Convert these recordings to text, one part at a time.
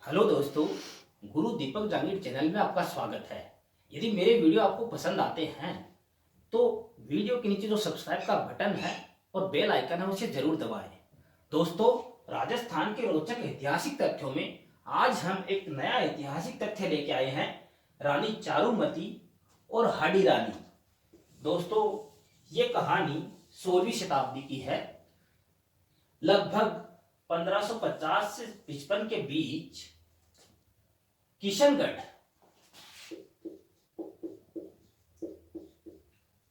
Hello दोस्तों, गुरु दीपक Jahangir channel में आपका स्वागत है। यदि मेरे वीडियो आपको पसंद आते हैं तो वीडियो के नीचे जो सब्सक्राइब का बटन है और बेल आइकन है उसे जरूर दबाएं। दोस्तों, राजस्थान के रोचक ऐतिहासिक तथ्यों में आज हम एक नया ऐतिहासिक तथ्य लेके आए हैं, रानी चारुमती और हाडी रानी। दोस्तों, ये कहानी 16वीं शताब्दी की है। लगभग 1550 से 55 के बीच किशनगढ़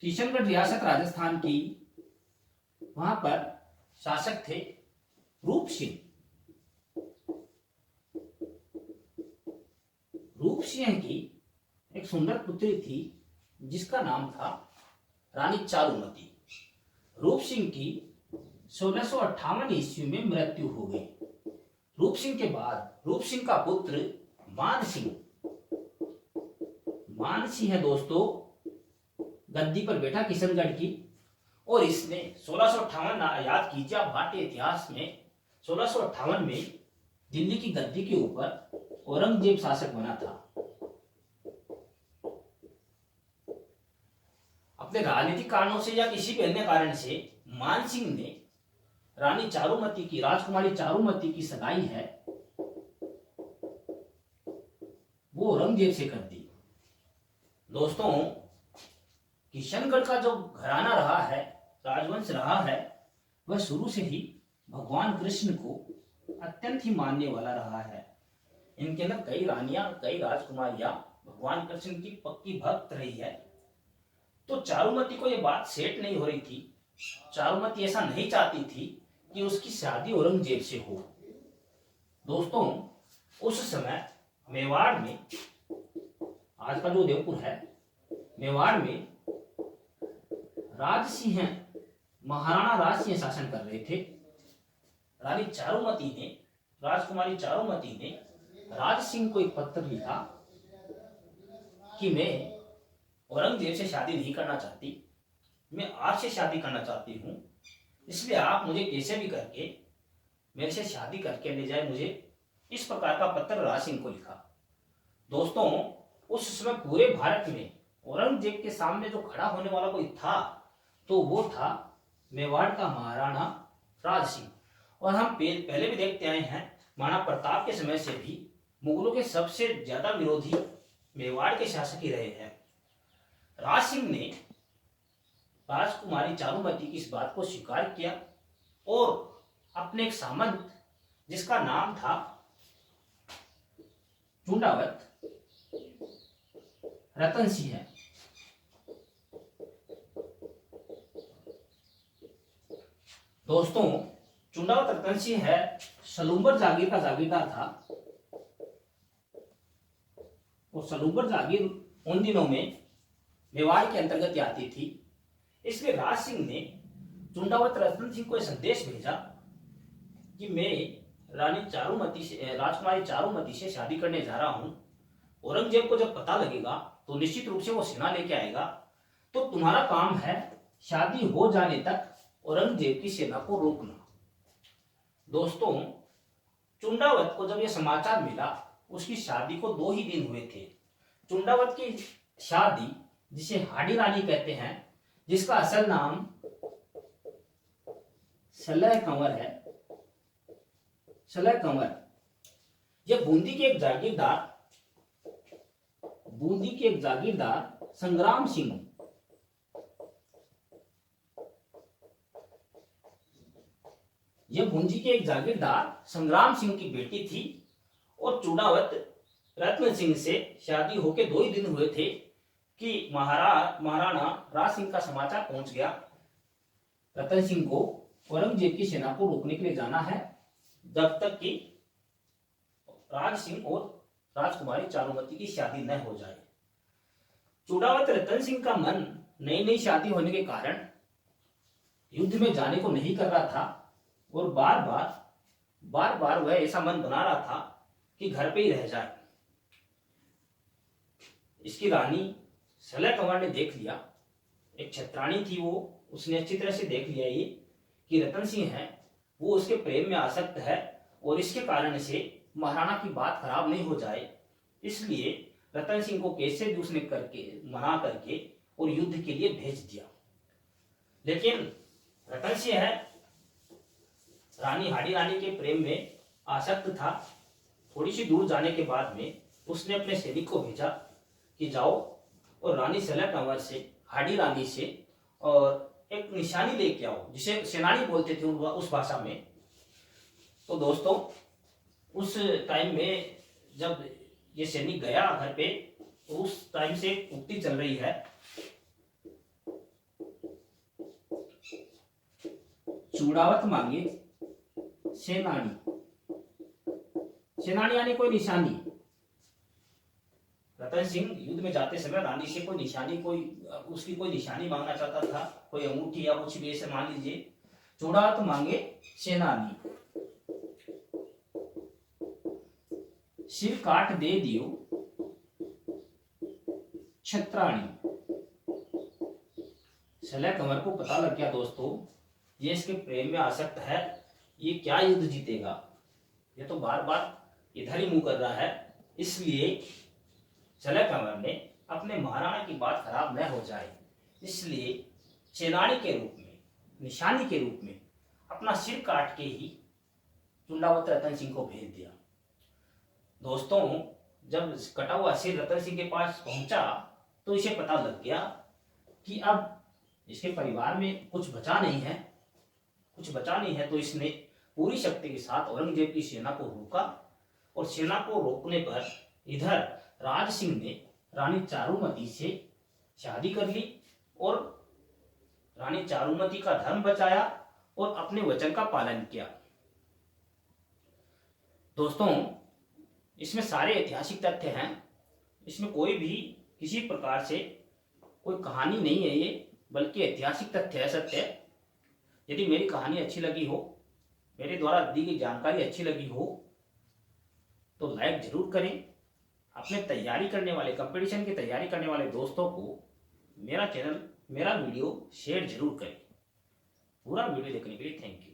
किशनगढ़ रियासत राजस्थान की, वहां पर शासक थे रूप सिंह। रूप सिंह की एक सुंदर पुत्री थी जिसका नाम था रानी चारुमती। रूप सिंह की 1658 ईस्वी में मृत्यु हो गई। रूप सिंह के बाद रूप सिंह का पुत्र मानसिंह है दोस्तों, गद्दी पर बैठा किशनगढ़ की, और इसने 1658, याद कीजिए आप, भारतीय इतिहास में 1658 में दिल्ली की गद्दी के ऊपर औरंगजेब शासक बना था। अपने राजनीतिक कारणों से या किसी भी अन्य कारण से मानसिंह ने रानी चारुमती की, राजकुमारी चारुमती की सगाई है वो औरंगजेब से कर दी। दोस्तों, किशनगढ़ का जो घराना रहा है, राजवंश रहा है, वह शुरू से ही भगवान कृष्ण को अत्यंत ही मानने वाला रहा है। इनके अंदर कई रानियां, कई राजकुमारियां भगवान कृष्ण की पक्की भक्त रही है। तो चारुमती को यह बात सेट नहीं हो रही थी। चारुमती ऐसा नहीं चाहती थी कि उसकी शादी औरंगजेब से हो। दोस्तों, उस समय मेवाड़ में, आज का जो उदयपुर है, मेवाड़ में राजसिंह, महाराणा राजसिंह शासन कर रहे थे। रानी चारुमती ने, राजकुमारी चारुमती ने राजसिंह को एक पत्र लिखा कि मैं औरंगजेब से शादी नहीं करना चाहती, मैं आपसे शादी करना चाहती हूं, इसलिए आप मुझे कैसे भी करके मेरे से शादी करके ले जाए मुझे। इस प्रकार का पत्र राजसिंह को लिखा। दोस्तों, उस समय पूरे भारत में औरंगजेब के सामने जो खड़ा होने वाला कोई था तो वो था मेवाड़ का महाराणा राज सिंह। और हम पहले भी देखते आए हैं, महाराणा प्रताप के समय से भी मुगलों के सबसे ज्यादा विरोधी मेवाड़ के शासक ही रहे हैं। राज सिंह ने राजकुमारी चारुमती की इस बात को स्वीकार किया और अपने एक सामंत, जिसका नाम था चुंडावत रतन सिंह है, दोस्तों, चुंडावत रतन सिंह है सलूम्बर जागीर का जागीरदार था। और सलूम्बर जागीर उन दिनों में मेवाड़ के अंतर्गत आती थी। इसलिए राज सिंह ने चुंडावत रतन सिंह को यह संदेश भेजा कि मैं रानी चारुमती से, राजकुमारी चारुमती से शादी करने जा रहा हूं। औरंगजेब को जब पता लगेगा तो निश्चित रूप से वो सेना लेके आएगा, तो तुम्हारा काम है शादी हो जाने तक औरंगजेब की सेना को रोकना। दोस्तों, चुंडावत को जब यह समाचार मिला, उसकी शादी को 2 ही दिन हुए थे। चुंडावत की शादी, जिसे हाडी रानी कहते हैं, जिसका असल नाम सलह कंवर है, सलह कंवर, यह बूंदी के एक जागीरदार संग्राम सिंह, यह बूंदी के एक जागीरदार संग्राम सिंह की बेटी थी। और चुंडावत रत्न सिंह से शादी होके 2 ही दिन हुए थे कि महाराणा राज सिंह का समाचार पहुंच गया, रतन सिंह को औरंगजेब की सेना को रोकने के लिए जाना है, जब तक कि राज सिंह और राजकुमारी चारुमती की शादी न हो जाए। चुंडावत रतन सिंह का मन नई नई शादी होने के कारण युद्ध में जाने को नहीं कर रहा था, और बार बार वह ऐसा मन बना रहा था कि घर पे ही रह जाए। इसकी रानी सलह कंवर ने देख लिया, एक छत्राणी थी वो, उसने अच्छी तरह से देख लिया ये कि रतन सिंह है वो उसके प्रेम में आसक्त है, और इसके कारण से महाराणा की बात खराब नहीं हो जाए, इसलिए रतन सिंह को कैसे भी उसने करके मना करके और युद्ध के लिए भेज दिया। लेकिन रतन सिंह है रानी हाडी रानी के प्रेम में आसक्त था। थोड़ी सी दूर जाने के बाद में उसने अपने सैनिक को भेजा कि जाओ और रानी सलह कंवर से, हाडी रानी से, और एक निशानी लेके आओ, जिसे सेनानी बोलते थे उस भाषा में। तो दोस्तों उस टाइम में जब ये सैनिक गया घर पे, तो उस टाइम से एक उक्ति चल रही है, चूड़ावत मांगे सेनानी। सेनानी यानी कोई निशानी। रतन सिंह युद्ध में जाते समय रानी से कोई निशानी, उसकी कोई निशानी मांगना चाहता था, कोई अंगूठी या कुछ भी ऐसे मान लीजिए। चूड़ावत मांगे सेनानी, सिर काट दे दियो छत्राणी। सलह कंवर को पता लग गया दोस्तों, ये इसके प्रेम में आसक्त है, ये क्या युद्ध जीतेगा, ये तो बार बार इधर ही मुंह कर रहा है। इसलिए सलह कंवर ने अपने महाराणा की बात खराब न हो जाए, इसलिए सेनानी के रूप में, निशानी के रूप में अपना सिर काट के ही चुंडावत रतन सिंह को भेज दिया। दोस्तों जब कटा हुआ सिर रतन सिंह के पास पहुंचा तो इसे पता लग गया कि अब इसके परिवार में कुछ बचा नहीं है, तो इसने पूरी शक्ति के साथ औरंगजेब की सेना को रोका, और सेना को रोकने पर इधर राज सिंह ने रानी चारुमती से शादी कर ली और रानी चारुमती का धर्म बचाया और अपने वचन का पालन किया। दोस्तों इसमें सारे ऐतिहासिक तथ्य हैं, इसमें कोई भी किसी प्रकार से कोई कहानी नहीं है ये, बल्कि ऐतिहासिक तथ्य है, सत्य। यदि मेरी कहानी अच्छी लगी हो, मेरे द्वारा दी गई जानकारी अच्छी लगी हो, तो लाइक जरूर करें। अपने तैयारी करने वाले, कंपटीशन की तैयारी करने वाले दोस्तों को मेरा चैनल, मेरा वीडियो शेयर जरूर करें। पूरा वीडियो देखने के लिए थैंक यू।